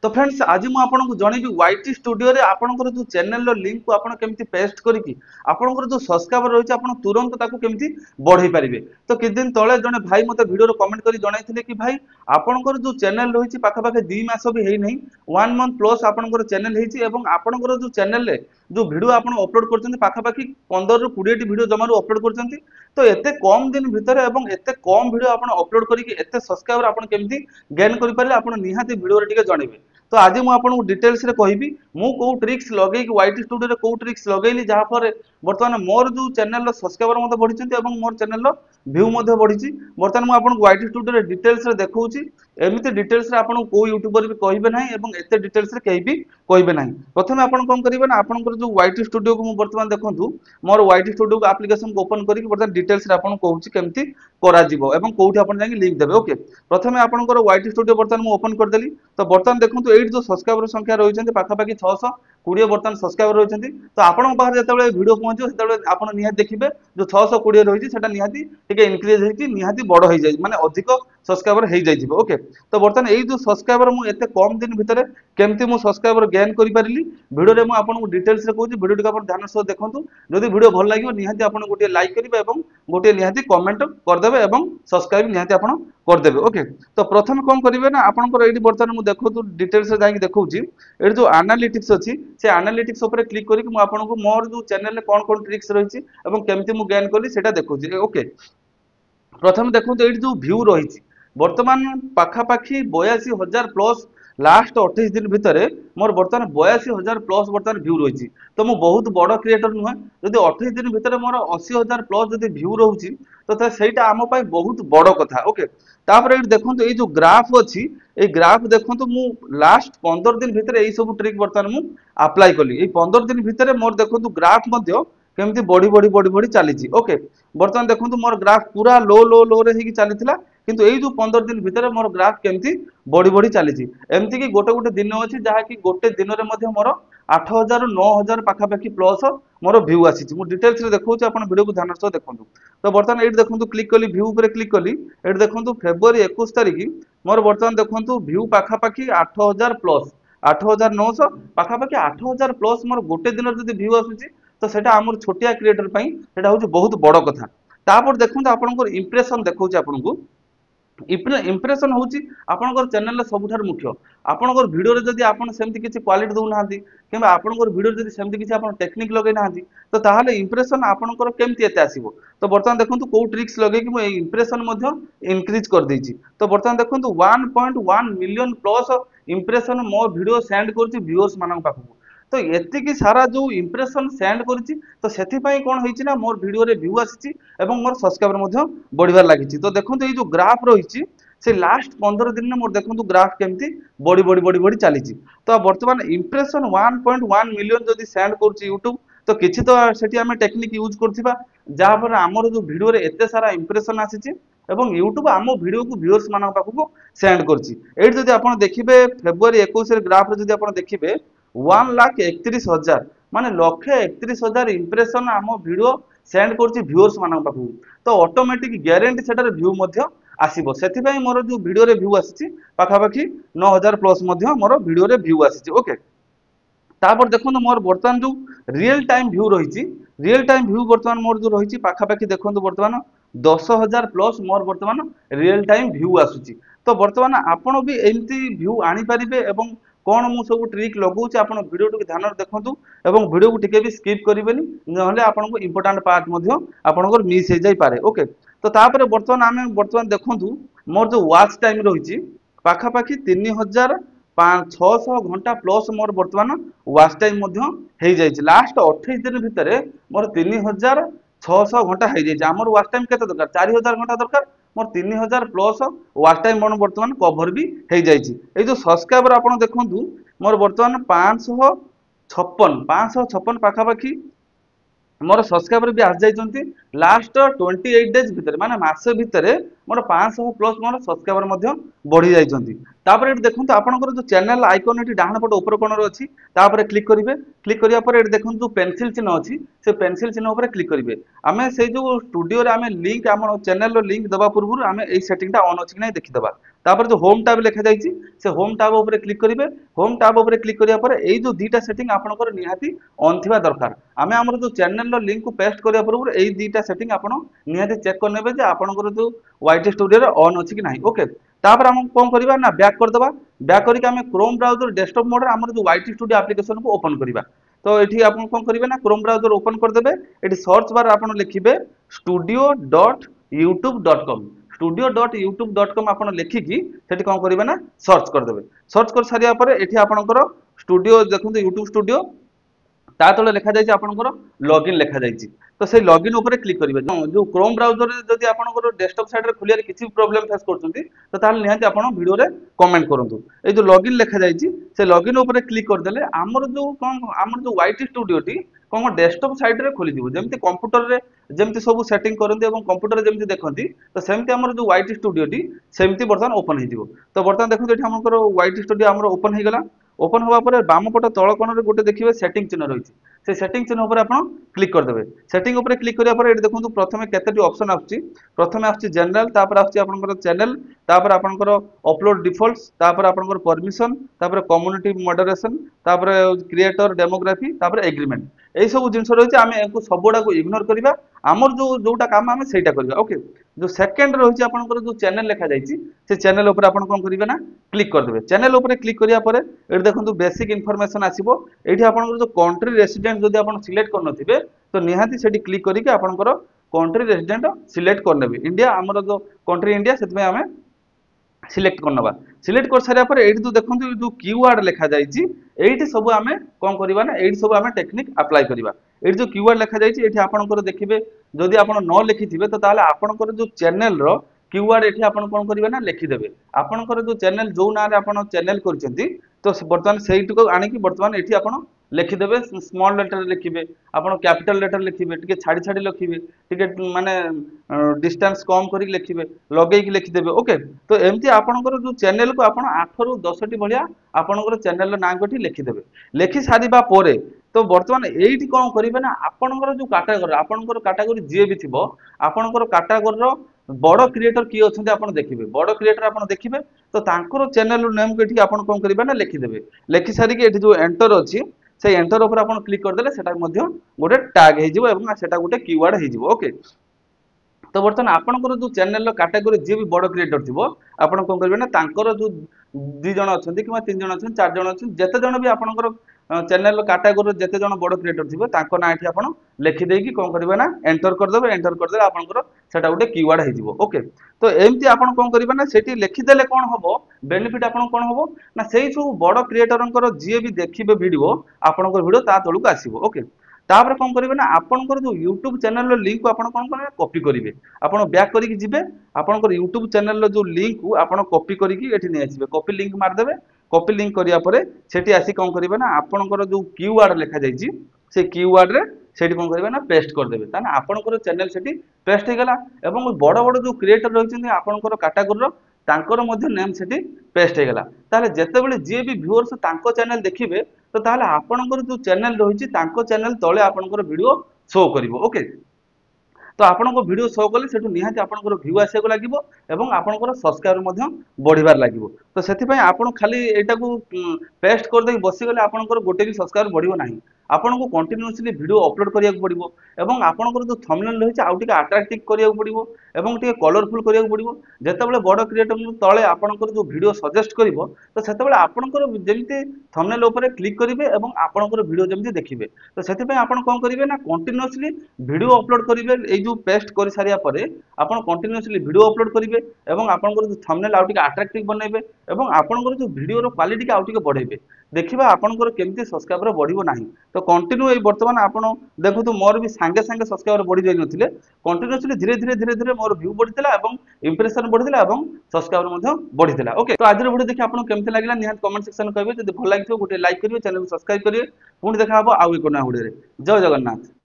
तो फ्रेंड्स आज मुझे आपको जनइबी वाईटी स्टूडियो रे आपनकर जो चैनल लिंक को आपन केमती पेस्ट करके आपनकर जो सब्सक्राइबर रही है तुरंत ताकू केमती बढ़ाई पारे। तो किछ दिन तले जने भाई मते वीडियो कमेंट करी जणाइथिले कि भाई आपनकर जो चैनल रही पाखापाखि 2 मास भी है नहीं 1 मंथ प्लस आपनकर चैनल है एवं आपनकर जो चैनल रे जो वीडियो आपन अपलोड करछन्ती पाखापाखि 15 रु 20 टी वीडियो जमारू अपलोड करछन्ती। तो एते कम दिन भितर एवं एते कम वीडियो आपन अपलोड करिक एते सब्सक्राइबर आपन केमती गेन करि पारे आपन निहाती वीडियो रे टिके जणेबे। तो आज मुझे आपको डिटेल्स रे कहबी मु को ट्रिक्स लगे वाईटी स्टूडियो रे को ट्रिक्स लगेली जहाँ पर बर्तमान मोर जो चैनल सब्सक्राइबर मते बढ़ी एवं मोर चैनल व्यू मते बढ़ी। बर्तमान मुझे आपको वाईटी स्टूडियो रे डिटेल्स रे देखौची एमिति डिटेल्स रे आपन को यूट्यूबर भी कहबे नाही एवं एते डिटेल्स रे केही भी कहबे नाही। प्रथमे आपन कोन करिवे ना आपनकर जो वाईटी स्टूडियो को मु बर्तमान देखंतु मोर वाईटी स्टूडियो को एप्लीकेशन को ओपन करिक बर्तमान डिटेल्स रे आपन कहूची केमती करा जिवो एवं कोठी आपन जाई लिंक देबे। ओके प्रथमे आपनकर वाईटी स्टूडियो बर्तमान मु ओपन कर देली। तो बर्तमान देखंतु एट जो सब्सक्राइबर संख्या रही पाखापाखि 620 बर्तमान सब्सक्राइबर रही। तो आपन पाखे जो वीडियो पहुंचो से आप निहाती देखिए जो 620 रही है निहाती टिके इनक्रीज होती निहाती बड़ हो जाए माने अधिक सब्सक्राइबर हो जाए। ओके तो बर्तमान यही जो सब्सक्राइबर मुझे एते कम दिन भितर केमती मु सब्सक्राइबर गेन कर पारि वीडियो रे मु आपन को डिटेल्स रे कहूँ वीडियो टिके ध्यान सह देखंतु जदि वीडियो भल लगे निहाती आपन गोटे लाइक करेंगे और गोटे निहाती कमेंट करदेवे और सब्सक्राइब निहाती आपन करदेवे। ओके तो प्रथम कौन करेंगे ना आपंकर ये बर्तमान मुझे देखो डिटेल्स जाकि देखौची ये जो एनालिटिक्स अच्छी से एनालिटिक्स ऊपर क्लिक करके मुझे आपको मोर जो चैनल में कौन कौन ट्रिक्स रही है केमती मु गेन कली सेटा देखौची। ओके प्रथम देखो ये जो व्यू रही बर्तमान पाखापाखि 82,000 प्लस लास्ट 28 दिन भितर मोर बर्तमान 82,000 प्लस बर्तमान व्यू रही। तो मु बहुत बड़ क्रिएटर नुहे जदि 28 दिन भितर मोर 80,000 प्लस जदि व्यू रोची तो सहीटा आम बहुत बड़ कथा। ओके तापर ये देखो ये जो ग्राफ अच्छी ये ग्राफ देखो मु लास्ट 15 दिन भितर यही सब ट्रिक बर्तमान मु अप्लाई कली 15 दिन भितर मोर देखो ग्राफ केमती बढ़ी बढ़ी बढ़ी बढ़ी चली। ओके बर्तमान देखो मोर ग्राफ पूरा लो लो लो रे चली किंतु यही जो 15 दिन भितर मोर ग्राफ केमती बढ़ी बढ़ी चली एमती कि गोटे गोटे दिन अच्छी जहाँकि गोटे दिन में मोर 8,000 रु 9,000 पाखापाखि प्लस मोर व्यू आसी डिटेल्स देखो आप वीडियो को ध्यान सह देखो। तो बर्तमान ये देखो क्लिक कली व्यू पर क्लिक कली ये देखो फेब्रुआरी 21 तारिख मोर बर्तमान देखो व्यू पाखापाखि 8,000 प्लस 8,900 पाखापाखि 8,000 प्लस मोर गोटे दिन व्यू आसूची। तो सेटा आमर छोटिया क्रिएटर पई सेटा होची बहुत बड़ कथा। तापर देखो आपनकर इंप्रेशन देखौची आपनको इंप्रेशन होची आपनकर चैनल सबुठार मुख्य आपनकर वीडियो रे जदी आपन सेमती किछि क्वालिटी दउ नाहंती किबा आपनकर वीडियो जदी सेमती किछि आपन टेक्निक लगै नाहंती तो ताहाले इंप्रेशन आपनकर केमती एते आसीबो। तो बर्तमान देखंतु को ट्रिक्स लगै कि मो इंप्रेशन मध्य इंक्रीज कर देछि। तो बर्तमान देखंतु 1.1 मिलियन प्लस इंप्रेशन मो वीडियो सेंड करछि व्यूअर्स मानन पाखु। तो एतिकी सारा जो इंप्रेशन सेंड करिछि तो सेथिपाई कोन होइछि ना मोर वीडियो रे व्यू आसीछि एवं मोर सब्सक्राइबर मध्य बढ़िबार लागिछि। तो देखंतु ए जो ग्राफ रहिछि से लास्ट 15 दिन में मोर देखंतु ग्राफ केमती बढ़ी बढ़ी बढ़ी बढ़ी चली। तो वर्तमान इंप्रेशन 1.1 मिलियन जदि सेंड करूछि यूट्यूब तो किछि तो सेठी आमे टेक्निक यूज करथिबा जहाँ पर हमर जो वीडियो रे एते सारा इंप्रेशन आसीछि एवं यूट्यूब आम वीडियो को व्यूअर्स मान पाखु सेंड करछि। एठी जदि आपण देखिबे फेब्रुआरी 21 रे ग्राफ रे जदि आपण देखिबे 1,31,000 माने 1,31,000 इंप्रेशन आम वीडियो सेंड करछि व्यूअर्स मान पाखु। तो ऑटोमेटिक गारंटी सेटर व्यू मध्य आसीबो सेथिबाई मोर जो वीडियो रे व्यू आसीछि पाखापाखि 9,000 प्लस मध्य मोर वीडियो रे व्यू आसीछि। ओके तापर देखो मोर बर्तमान जो रियल टाइम व्यू रही रियल टाइम व्यू बर्तमान मोर जो रही पाखापाखि देखो बर्तमान 10,000 प्लस मोर बर्तमान रियल टाइम व्यू आसुची। तो बर्तमान आपण भी एमती व्यू आनी पारिबे एवं कौन मु सब ट्रिक लगाऊँ आप वीडियो टिके ध्यान देखूँ और वीडियो को टिके भी स्किप करेंगे ना आपको इंपोर्टाट पार्ट आपंकर मिस हो जाए। ओके तो तापर बर्तमान आम बर्तमान देखूँ मोर जो वाच टाइम रही पाखापाखि 3,600 घंटा प्लस मोर बर्तमान वाच टाइम हो लास्ट 28 दिन भितर मोर 3,600 घंटा हो जाए। आमर वाच टाइम केते दरकार 4,000 घंटा दरकार मोर 3,000 प्लस वाच टाइम मोर बर्तमान कभर भी हो जाए। जो सब्सक्राइबर आप देखु मोर बर्तमान 556 पाखापाखि मोर सब्सक्राइबर भी आसी जाइछन्ती लास्ट 28 डेज भितर माने मासे भितर मोर 500 प्लस मोर सब्सक्राइबर मध्य बढ़ी जाइछन्ती। तापर एठी देखंतु आपनकर जो चैनल आइकन एठी डाहन पट ऊपर कोनर अछि तापर क्लिक करिवे क्लिक करिया पर एठी देखंतु जो पेंसिल चिन्ह अछि से पेंसिल चिन्ह ऊपर क्लिक करिवे आमे से जो स्टूडियो रे आमे लिंक हमर चैनल रो लिंक दबा पूर्व आमे एई सेटिंग ता ऑन अछि कि नै देखि दबा। तापर जो होम टैब लिखा जाइए से होम टैब ऊपर क्लिक करेंगे। होम टैब ऊपर क्लिक करिया पर एई जो दीटा सेटिंग आपनकर निहाती ऑन थिबा दरकार। आमे हमर जो चैनल रो लिंक को पेस्ट करिया पर एई दीटा सेटिंग आपण निहाती चेक कर नेबे जे आपनकर जो YT स्टूडियो रे ऑन अछि कि नाही। ओके तापर हम कोन करबा ना बैक कर देबा। बैक करिक हम क्रोम ब्राउजर डेस्कटॉप मोड रे हमर जो YT स्टूडियो एप्लीकेशन को ओपन करबा। तो एठी आपण कोन करिवे ना क्रोम ब्राउजर ओपन कर देबे। एठी सर्च बार आपण लिखिबे studio.youtube.com studio.youtube.com आपण लिखिकी सेठी कोन करिवे ना सर्च कर देबे। सर्च कर सारिया पर एठी आपनकर स्टूडियो देखंतु यूट्यूब स्टूडियो ता तले लिखा जाइए आपनकर लॉगिन लिखा जाइए। तो से लॉगिन ऊपर क्लिक करिवे। जो क्रोम ब्राउजर रे जदी आपनकर डेस्कटॉप साइड रे खुलियार किछि प्रॉब्लम फेस करछंती तो ताल निहाती आपण वीडियो रे कमेंट करंतु। ए जो लॉगिन लिखा जाइए से लॉगिन ऊपर क्लिक कर देले हमर जो कोन हमर जो YT स्टूडियो टी कोन डेस्कटॉप साइड रे खोली दिबो। जेमति कंप्यूटर रे जेमति सब सेटिंग करंती एवं कंप्यूटर रे जेमति देखंती तो सेमति हमर जो YT स्टूडियो टी सेमति बर्तमान ओपन हे दिबो। तो बर्तमान देखंतु एठी हमर YT स्टूडियो हमर ओपन हे गेला। ओपन होगा पर बाम पट तल कोण गोटे देखिए सेटिंग चिन्ह रही से सेटिंग चिन्ह ऊपर आप क्लिक करदे। सेटिंग ऊपर क्लिक करिया पर एठी देखंतु प्रथमे केतेटी ऑप्शन आछि। प्रथमे आछि जनरल तापर आछि आपनकर चैनल तापर आपनकर अपलोड डिफॉल्ट्स तापर आपनकर परमिशन तापर कम्युनिटी मॉडरेशन तापर क्रिएटर डेमोग्राफी तापर एग्रीमेंट एई सब जिंस रही आमे एको सबोडा को इग्नोर करिबा। हमर जो जोटा काम आमे सेटा करिबा। ओके जो सेकंड रही आपनकर जो चैनल लिखा जाइछि से चैनल ऊपर आपन कोन करिवे ना क्लिक कर देबे। चैनल ऊपर क्लिक करिया पर एठी देखंतु बेसिक इन्फॉर्मेशन आसीबो। एठी आपनकर जो कंट्री रेसिडेंट जदि आपन सिलेक्ट कर नथिबे तो निहाती सेठी क्लिक करिके आपनकर कंट्री रेसिडेंट सिलेक्ट कर नेबे। इंडिया हमर जो कंट्री इंडिया सेतमे आमे सिलेक्ट करनबा। सिलेक्ट कर सारिया पर एठी तो देखंतु जो कीवर्ड लिखा जाइछि एठी सब आमे कोन करिबा ना एठी सब आमे टेक्निक अप्लाई करिबा। एठी जो कीवर्ड लिखा जाइछि एठी आपनकर देखिबे जदि आपन न लिखिथिबे तो ताले आपनकर जो चैनल रो कीवर्ड एठी आपन कोन करिवे ना लिखि देबे। आपनकर जो चैनल जो ना रे आपन चैनल करचंती तो वर्तमान सेहिट को आनी कि वर्तमान एठी आपन लिखिदेवे। स्मॉल लेटर लिखिबे आपन कैपिटल लेटर लिखिबे टिके छाड़ी छाड़ी लिखिबे टिके माने डिस्टेंस कम करी लिखिबे लगे कि लिखिदेबे। ओके तो एमती आपनकर जो चैनल को आपन 8 रु 10 टी भलिया आपनकर चैनल नाम कोठी लिखिदेबे। लिखि सारिबा पोरे तो वर्तमान एठी कोन करिवे ना आपनकर जो कैटेगरी जे भी थिबो आपनकर कैटेगरी रो बड़ क्रिएटर की अछंती आपन देखिबे। बड़ क्रिएटर आपन देखिबे तो तांकर चैनल नेम को एठी आपन कोन करिवे ना लिखिदेबे। लिखि सारी के एठी जो एंटर अछि से एंटर ऊपर आपन क्लिक कर देले सेटा मध्ये गोटे टैग हे जिवो एवं सेटा गोटे कीवर्ड हे जिवो। ओके तो बर्तमान आपनकर जो चैनल कैटेगरी जे भी बड़ क्रिएटर थिबो आपन कोन करबे ना तांकर जो 2 जण अछंती किबा 3 जण अछंती 4 जण अछंती जेते जण भी आपनकर चैनल कैटेगरी जेते जण बड़ क्रिएटर थिबो तांको ना एठी आपन लिखि देकी कोन करबे ना एंटर कर देबे। एंटर कर देले आपनकर सेटा गोटे कीवर्ड हे जिवो। ओके तो एमती आपन कोन करबे ना सेठी लिखि देले कोन हबो बेनिफिट आपन कोन हबो ना सेही सब बड़ क्रिएटरनकर जे भी देखिबे वीडियो आपनकर वीडियो ता तळु को आसीबो। ओके तापर कोन करिवे ना आपनकर जो YouTube चैनल रो लिंक को आपन कोन करबे कॉपी करिवे। आपन बैक करिक जिबे आपनकर YouTube चैनल रो जो लिंक को आपन कॉपी करिक एठी नै आसीबे। कॉपी लिंक मार देबे। कॉपी लिंक करिया परे सेठी आसी कोन करिवे ना आपनकर जो कीवर्ड लिखा जाइछि से कीवर्ड रे सेठी कोन करिवे ना पेस्ट कर देबे। ताना आपनकर चैनल सेठी पेस्ट हे गेला एवं बड़ बड़ जो क्रिएटर रहिछन्ती आपनकर कैटेगरी रो तांकर मध्ये नेम सेठी पेस्ट हे गेला। ताले जेते बेले जे भी व्यूअर्स तांको चैनल देखिबे तो ताले आपनकर जो चैनल रहिछि तांको चैनल तळे आपनकर वीडियो शो करिवो। ओके तो आपनको वीडियो शो कले सेठु निहाती आपनकर व्यू आसे को लागिवो एवं आपनकर सब्सक्राइबर मध्ये बढ़िबार लागिवो। तो सेति पय आपन खाली एटा को पेस्ट कर दे बसी गले आपनकर गोटे भी सब्सक्राइबर बढ़िबो नाही। आपनको कंटीन्यूअसली वीडियो अपलोड करिया पड़िबो एवं आपनकर जो थंबनेल रहिछि आउ टिके अट्रैक्टिव करिया पड़िबो एवं टिके कलरफुल करिया पड़िबो। जेते बेले बड़ क्रिएटर तळे आपनकर जो वीडियो सजेस्ट करिवो तो सेते बेले आपनकर जेमिति थंबनेल ऊपर क्लिक करिवे एवं आपनकर वीडियो जेमिति देखिबे। तो सेति पय आपन कोन करिवे ना कंटीन्यूअसली वीडियो अपलोड करिवे। ए जो पेस्ट कर सारिया परे आपन कंटीन्यूअसली वीडियो अपलोड करिवे एवं आपनकर जो थंबनेल आउ टिके अट्रैक्टिव बनैबे एवं आपनकर जो वीडियो रो क्वालिटी के आउ टिके बढ़ैबे। देखिबा आपनकर केमति सब्सक्राइबर बढ़िबो नाही। तो कंटिन्यू ए वर्तमान आपन देखुतु मोर भी संगे संगे सब्सक्राइबर बढ़ी जाई नथिले कंटीन्यूअसली धीरे धीरे मोर व्यू बढ़ितला एवं इंप्रेशन बढ़ितला एवं सब्सक्राइबर मध्ये बढ़ितला। ओके तो आज वीडियो देखि आपन केमति लागला निहात कमेंट सेक्शन कहबे। जदि भल लागिथो गोटे लाइक करिवे चैनल को सब्सक्राइब करिवे। पुणी देखा हबो आउ एको ना वीडियो रे। जय जगन्नाथ।